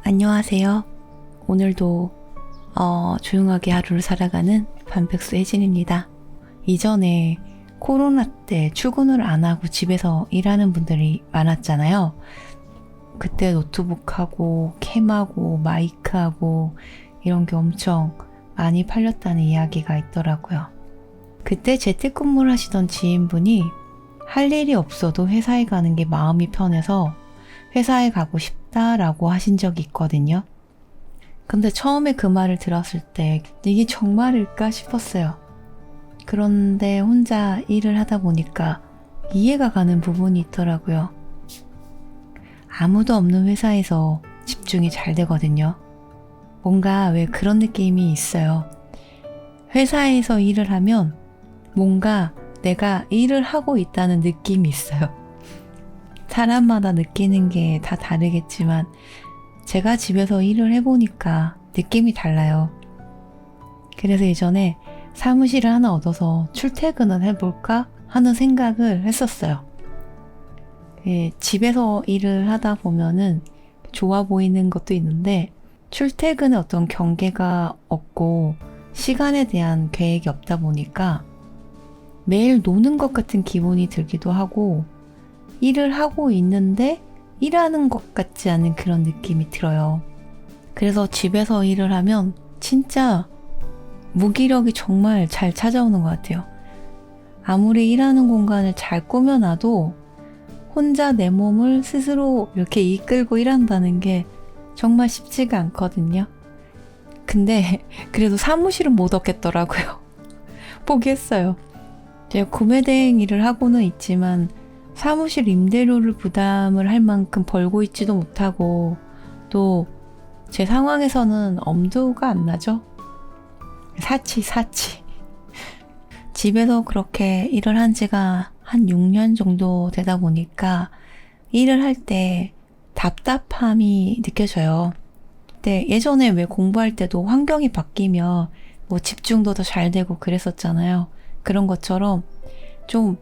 안녕하세요. 오늘도 조용하게 하루를 살아가는 반백수 혜진입니다. 이전에 코로나 때 출근을 안 하고 집에서 일하는 분들이 많았잖아요. 그때 노트북하고 캠하고 마이크하고 이런 게 엄청 많이 팔렸다는 이야기가 있더라고요. 그때 재택근무를 하시던 지인분이 할 일이 없어도 회사에 가는 게 마음이 편해서 회사에 가고 싶다라고 하신 적이 있거든요. 근데 처음에 그 말을 들었을 때 이게 정말일까 싶었어요. 그런데 혼자 일을 하다 보니까 이해가 가는 부분이 있더라고요. 아무도 없는 회사에서 집중이 잘 되거든요. 뭔가 왜 그런 느낌이 있어요. 회사에서 일을 하면 뭔가 내가 일을 하고 있다는 느낌이 있어요. 사람마다 느끼는 게 다 다르겠지만 제가 집에서 일을 해보니까 느낌이 달라요. 그래서 예전에 사무실을 하나 얻어서 출퇴근을 해볼까 하는 생각을 했었어요. 집에서 일을 하다 보면은 좋아 보이는 것도 있는데 출퇴근에 어떤 경계가 없고 시간에 대한 계획이 없다 보니까 매일 노는 것 같은 기분이 들기도 하고 일을 하고 있는데 일하는 것 같지 않은 그런 느낌이 들어요. 그래서 집에서 일을 하면 진짜 무기력이 정말 잘 찾아오는 것 같아요. 아무리 일하는 공간을 잘 꾸며놔도 혼자 내 몸을 스스로 이렇게 이끌고 일한다는 게 정말 쉽지가 않거든요. 근데 그래도 사무실은 못 얻겠더라고요. 포기했어요. 제가 구매대행 일을 하고는 있지만 사무실 임대료를 부담을 할 만큼 벌고 있지도 못하고 또 제 상황에서는 엄두가 안 나죠. 사치. 집에서 그렇게 일을 한 지가 한 6년 정도 되다 보니까 일을 할 때 답답함이 느껴져요. 근데 예전에 왜 공부할 때도 환경이 바뀌면 뭐 집중도 더 잘 되고 그랬었잖아요. 그런 것처럼 좀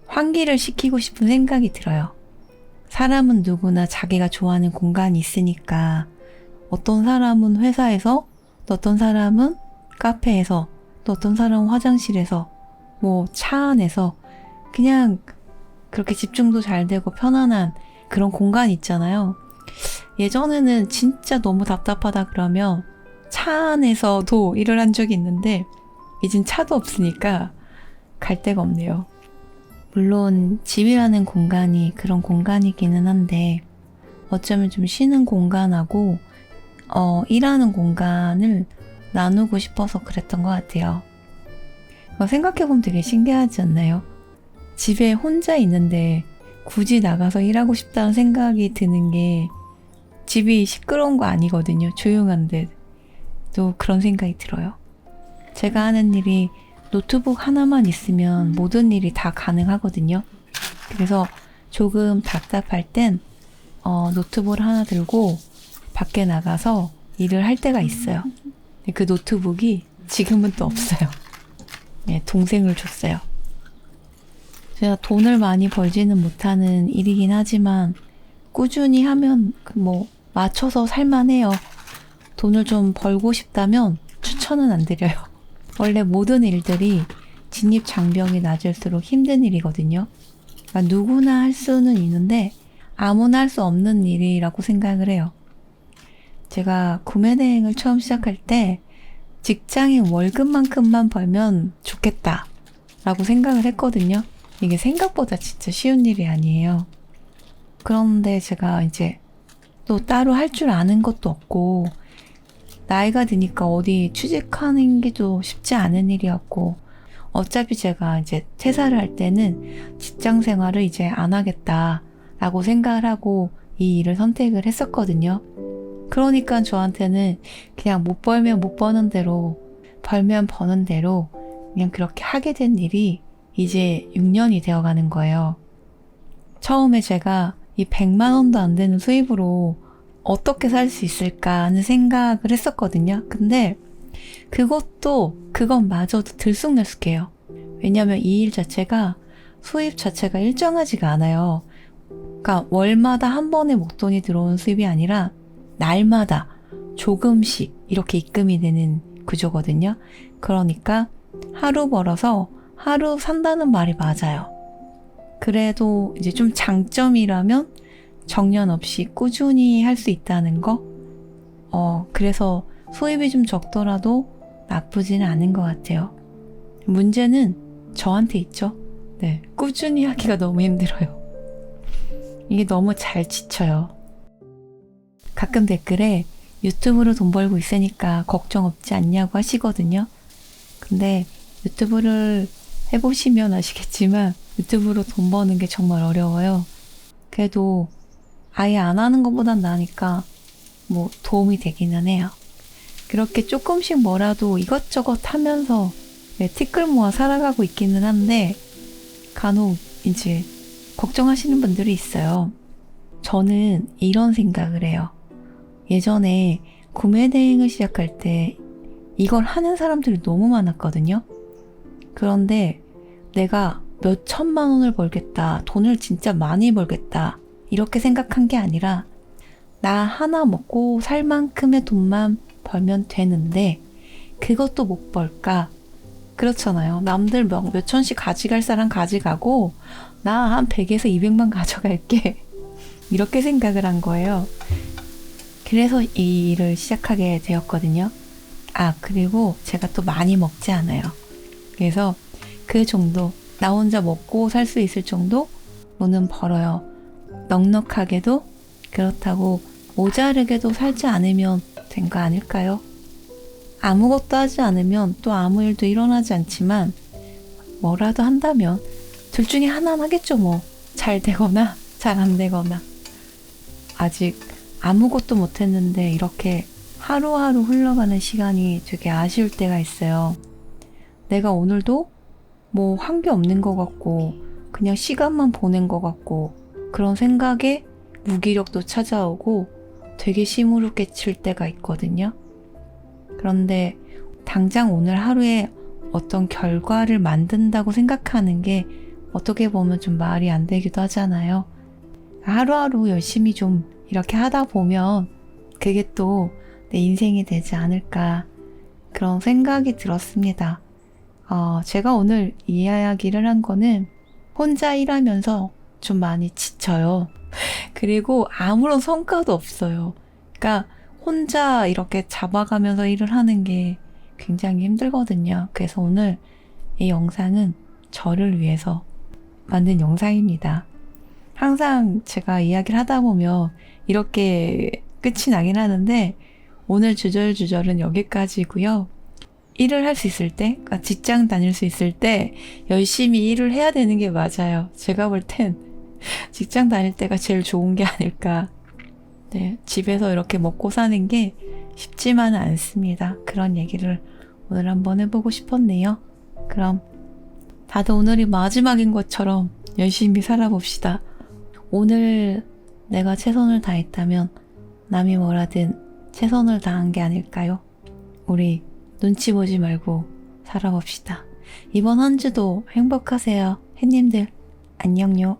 환기를 시키고 싶은 생각이 들어요. 사람은 누구나 자기가 좋아하는 공간이 있으니까 어떤 사람은 회사에서 또 어떤 사람은 카페에서 또 어떤 사람은 화장실에서 뭐 차 안에서 그냥 그렇게 집중도 잘 되고 편안한 그런 공간이 있잖아요. 예전에는 진짜 너무 답답하다 그러면 차 안에서도 일을 한 적이 있는데 이젠 차도 없으니까 갈 데가 없네요. 물론 집이라는 공간이 그런 공간이기는 한데 어쩌면 좀 쉬는 공간하고 일하는 공간을 나누고 싶어서 그랬던 것 같아요. 생각해보면 되게 신기하지 않나요? 집에 혼자 있는데 굳이 나가서 일하고 싶다는 생각이 드는 게 집이 시끄러운 거 아니거든요. 조용한데 또 그런 생각이 들어요. 제가 하는 일이 노트북 하나만 있으면 모든 일이 다 가능하거든요. 그래서 조금 답답할 땐 노트북을 하나 들고 밖에 나가서 일을 할 때가 있어요. 그 노트북이 지금은 또 없어요. 네, 동생을 줬어요. 제가 돈을 많이 벌지는 못하는 일이긴 하지만 꾸준히 하면 뭐 맞춰서 살만해요. 돈을 좀 벌고 싶다면 추천은 안 드려요. 원래 모든 일들이 진입장벽이 낮을수록 힘든 일이거든요. 그러니까 누구나 할 수는 있는데 아무나 할 수 없는 일이라고 생각을 해요. 제가 구매대행을 처음 시작할 때 직장인 월급만큼만 벌면 좋겠다 라고 생각을 했거든요. 이게 생각보다 진짜 쉬운 일이 아니에요. 그런데 제가 이제 또 따로 할 줄 아는 것도 없고 나이가 드니까 어디 취직하는 게 또 쉽지 않은 일이었고 어차피 제가 이제 퇴사를 할 때는 직장 생활을 이제 안 하겠다라고 생각을 하고 이 일을 선택을 했었거든요. 그러니까 저한테는 그냥 못 벌면 못 버는 대로 벌면 버는 대로 그냥 그렇게 하게 된 일이 이제 6년이 되어가는 거예요. 처음에 제가 이 100만 원도 안 되는 수입으로 어떻게 살 수 있을까 하는 생각을 했었거든요. 근데 그것마저도 들쑥날쑥해요. 왜냐면 이 일 자체가 수입 자체가 일정하지가 않아요. 그러니까 월마다 한 번에 목돈이 들어오는 수입이 아니라 날마다 조금씩 이렇게 입금이 되는 구조거든요. 그러니까 하루 벌어서 하루 산다는 말이 맞아요. 그래도 이제 좀 장점이라면 정년 없이 꾸준히 할 수 있다는 거? 그래서 수입이 좀 적더라도 나쁘지는 않은 것 같아요. 문제는 저한테 있죠. 네, 꾸준히 하기가 너무 힘들어요. 이게 너무 잘 지쳐요. 가끔 댓글에 유튜브로 돈 벌고 있으니까 걱정 없지 않냐고 하시거든요. 근데 유튜브를 해보시면 아시겠지만 유튜브로 돈 버는 게 정말 어려워요. 그래도 아예 안 하는 것보단 나으니까 뭐 도움이 되기는 해요. 그렇게 조금씩 뭐라도 이것저것 하면서 티끌 모아 살아가고 있기는 한데 간혹 이제 걱정하시는 분들이 있어요. 저는 이런 생각을 해요. 예전에 구매 대행을 시작할 때 이걸 하는 사람들이 너무 많았거든요. 그런데 내가 몇 천만 원을 벌겠다, 돈을 진짜 많이 벌겠다 이렇게 생각한 게 아니라 나 하나 먹고 살 만큼의 돈만 벌면 되는데 그것도 못 벌까? 그렇잖아요. 남들 몇 천씩 가져갈 사람 가져가고 나 한 100에서 200만 가져갈게. 이렇게 생각을 한 거예요. 그래서 이 일을 시작하게 되었거든요. 그리고 제가 또 많이 먹지 않아요. 그래서 그 정도, 나 혼자 먹고 살 수 있을 정도로는 벌어요. 넉넉하게도 그렇다고 모자르게도 살지 않으면 된 거 아닐까요? 아무것도 하지 않으면 또 아무 일도 일어나지 않지만 뭐라도 한다면 둘 중에 하나는 하겠죠 뭐. 잘 되거나 잘 안 되거나. 아직 아무것도 못했는데 이렇게 하루하루 흘러가는 시간이 되게 아쉬울 때가 있어요. 내가 오늘도 뭐 한 게 없는 것 같고 그냥 시간만 보낸 것 같고 그런 생각에 무기력도 찾아오고 되게 시무룩해질 때가 있거든요. 그런데 당장 오늘 하루에 어떤 결과를 만든다고 생각하는 게 어떻게 보면 좀 말이 안 되기도 하잖아요. 하루하루 열심히 좀 이렇게 하다 보면 그게 또 내 인생이 되지 않을까 그런 생각이 들었습니다. 제가 오늘 이야기를 한 거는 혼자 일하면서 좀 많이 지쳐요. 그리고 아무런 성과도 없어요. 그러니까 혼자 이렇게 잡아가면서 일을 하는 게 굉장히 힘들거든요. 그래서 오늘 이 영상은 저를 위해서 만든 영상입니다. 항상 제가 이야기를 하다 보면 이렇게 끝이 나긴 하는데 오늘 주절주절은 여기까지고요. 일을 할 수 있을 때, 그러니까 직장 다닐 수 있을 때 열심히 일을 해야 되는 게 맞아요. 제가 볼 땐 직장 다닐 때가 제일 좋은 게 아닐까. 네, 집에서 이렇게 먹고 사는 게 쉽지만은 않습니다. 그런 얘기를 오늘 한번 해보고 싶었네요. 그럼 다들 오늘이 마지막인 것처럼 열심히 살아봅시다. 오늘 내가 최선을 다했다면 남이 뭐라든 최선을 다한 게 아닐까요? 우리 눈치 보지 말고 살아봅시다. 이번 한 주도 행복하세요. 햇님들 안녕요.